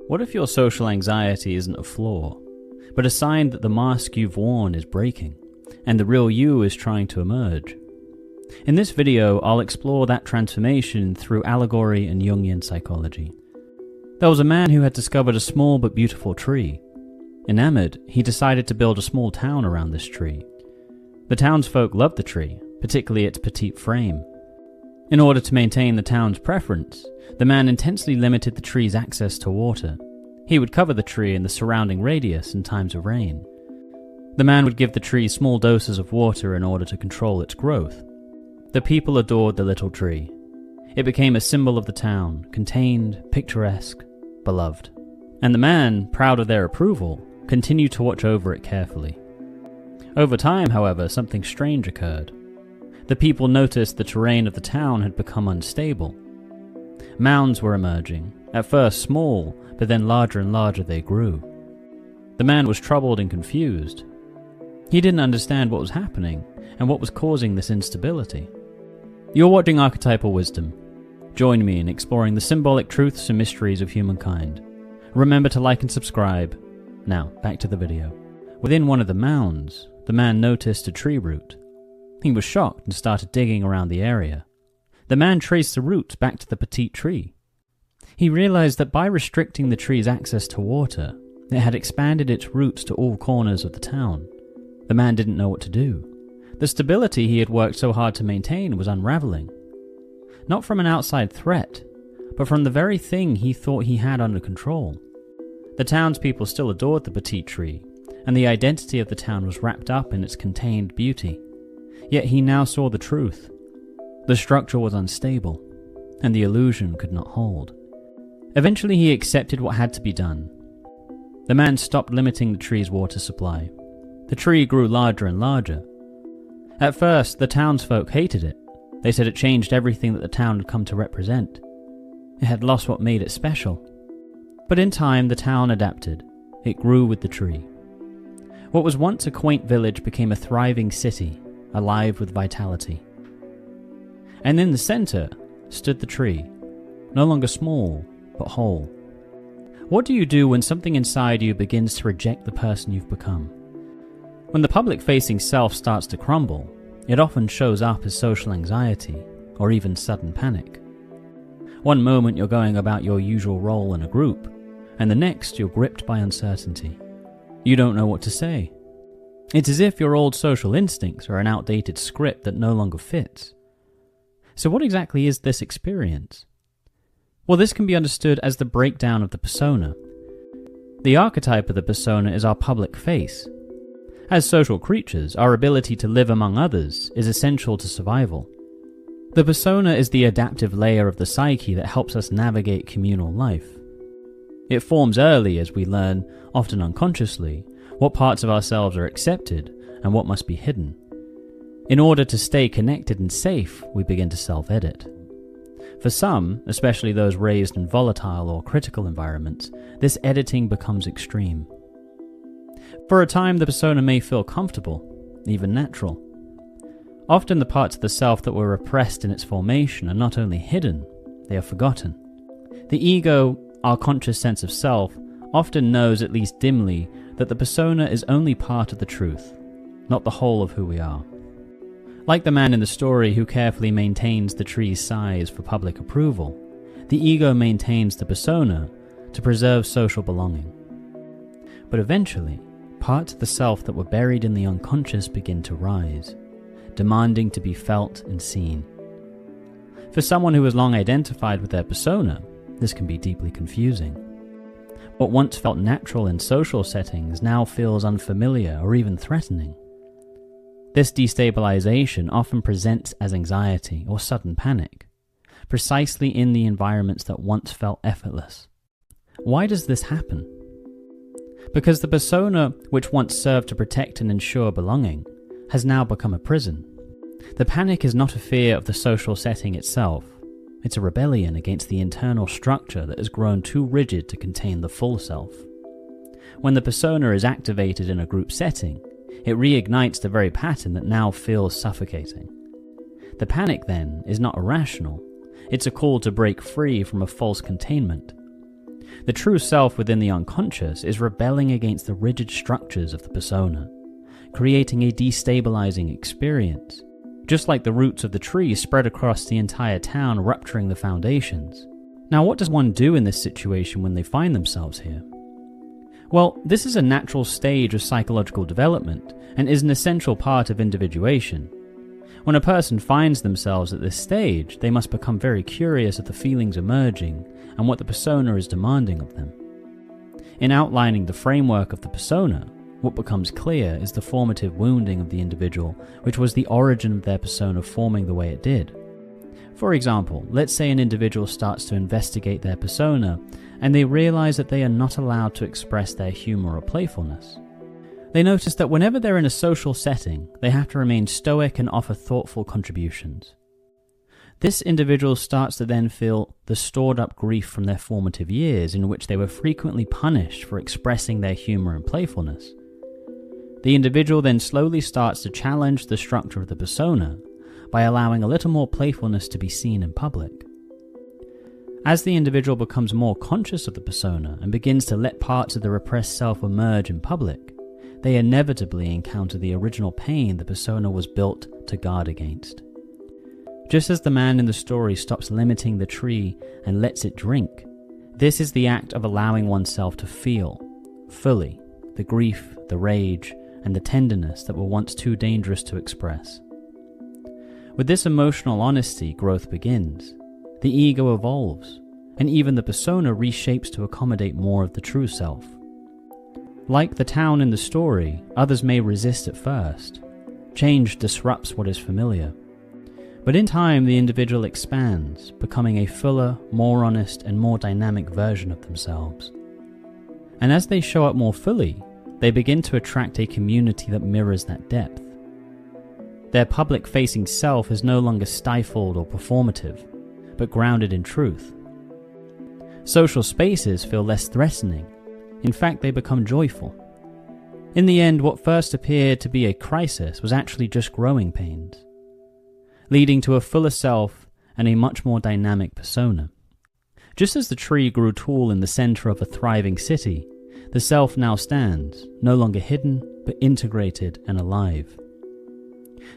What if your social anxiety isn't a flaw, but a sign that the mask you've worn is breaking, and the real you is trying to emerge? In this video, I'll explore that transformation through allegory and Jungian psychology. There was a man who had discovered a small but beautiful tree. Enamored, he decided to build a small town around this tree. The townsfolk loved the tree, particularly its petite frame. In order to maintain the town's preference, the man intensely limited the tree's access to water. He would cover the tree and the surrounding radius in times of rain. The man would give the tree small doses of water in order to control its growth. The people adored the little tree. It became a symbol of the town, contained, picturesque, beloved. And the man, proud of their approval, continued to watch over it carefully. Over time, however, something strange occurred. The people noticed the terrain of the town had become unstable. Mounds were emerging, at first small, but then larger and larger they grew. The man was troubled and confused. He didn't understand what was happening and what was causing this instability. You're watching Archetypal Wisdom. Join me in exploring the symbolic truths and mysteries of humankind. Remember to like and subscribe. Now, back to the video. Within one of the mounds, the man noticed a tree root. He was shocked and started digging around the area. The man traced the roots back to the petite tree. He realized that by restricting the tree's access to water, it had expanded its roots to all corners of the town. The man didn't know what to do. The stability he had worked so hard to maintain was unraveling. Not from an outside threat, but from the very thing he thought he had under control. The townspeople still adored the petite tree, and the identity of the town was wrapped up in its contained beauty. Yet he now saw the truth. The structure was unstable, and the illusion could not hold. Eventually he accepted what had to be done. The man stopped limiting the tree's water supply. The tree grew larger and larger. At first, the townsfolk hated it. They said it changed everything that the town had come to represent. It had lost what made it special. But in time, the town adapted. It grew with the tree. What was once a quaint village became a thriving city, alive with vitality. And in the center stood the tree, no longer small, but whole. What do you do when something inside you begins to reject the person you've become? When the public-facing self starts to crumble, it often shows up as social anxiety, or even sudden panic. One moment you're going about your usual role in a group, and the next you're gripped by uncertainty. You don't know what to say. It's as if your old social instincts are an outdated script that no longer fits. So what exactly is this experience? Well, this can be understood as the breakdown of the persona. The archetype of the persona is our public face. As social creatures, our ability to live among others is essential to survival. The persona is the adaptive layer of the psyche that helps us navigate communal life. It forms early as we learn, often unconsciously, what parts of ourselves are accepted and what must be hidden. In order to stay connected and safe, we begin to self-edit. For some, especially those raised in volatile or critical environments, this editing becomes extreme. For a time, the persona may feel comfortable, even natural. Often the parts of the self that were repressed in its formation are not only hidden, they are forgotten. The ego, our conscious sense of self, often knows, at least dimly, that the persona is only part of the truth, not the whole of who we are. Like the man in the story who carefully maintains the tree's size for public approval, the ego maintains the persona to preserve social belonging. But eventually, parts of the self that were buried in the unconscious begin to rise, demanding to be felt and seen. For someone who has long identified with their persona, this can be deeply confusing. What once felt natural in social settings now feels unfamiliar or even threatening. This destabilization often presents as anxiety or sudden panic, precisely in the environments that once felt effortless. Why does this happen? Because the persona, which once served to protect and ensure belonging, has now become a prison. The panic is not a fear of the social setting itself. It's a rebellion against the internal structure that has grown too rigid to contain the full self. When the persona is activated in a group setting, it reignites the very pattern that now feels suffocating. The panic, then, is not irrational. It's a call to break free from a false containment. The true self within the unconscious is rebelling against the rigid structures of the persona, creating a destabilizing experience, just like the roots of the tree spread across the entire town, rupturing the foundations. Now, what does one do in this situation when they find themselves here? Well, this is a natural stage of psychological development and is an essential part of individuation. When a person finds themselves at this stage, they must become very curious of the feelings emerging and what the persona is demanding of them. In outlining the framework of the persona, what becomes clear is the formative wounding of the individual, which was the origin of their persona forming the way it did. For example, let's say an individual starts to investigate their persona and they realize that they are not allowed to express their humor or playfulness. They notice that whenever they're in a social setting, they have to remain stoic and offer thoughtful contributions. This individual starts to then feel the stored up grief from their formative years in which they were frequently punished for expressing their humor and playfulness. The individual then slowly starts to challenge the structure of the persona by allowing a little more playfulness to be seen in public. As the individual becomes more conscious of the persona and begins to let parts of the repressed self emerge in public, they inevitably encounter the original pain the persona was built to guard against. Just as the man in the story stops limiting the tree and lets it drink, this is the act of allowing oneself to feel, fully, the grief, the rage, and the tenderness that were once too dangerous to express. With this emotional honesty, growth begins. The ego evolves, and even the persona reshapes to accommodate more of the true self. Like the town in the story, others may resist at first. Change disrupts what is familiar. But in time, the individual expands, becoming a fuller, more honest, and more dynamic version of themselves. And as they show up more fully, they begin to attract a community that mirrors that depth. Their public-facing self is no longer stifled or performative, but grounded in truth. Social spaces feel less threatening. In fact, they become joyful. In the end, what first appeared to be a crisis was actually just growing pains, leading to a fuller self and a much more dynamic persona. Just as the tree grew tall in the center of a thriving city, the self now stands, no longer hidden, but integrated and alive.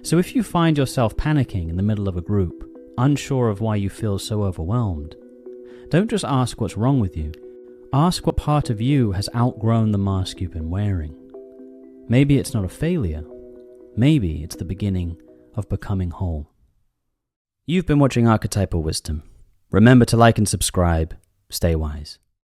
So if you find yourself panicking in the middle of a group, unsure of why you feel so overwhelmed, don't just ask what's wrong with you. Ask what part of you has outgrown the mask you've been wearing. Maybe it's not a failure. Maybe it's the beginning of becoming whole. You've been watching Archetypal Wisdom. Remember to like and subscribe. Stay wise.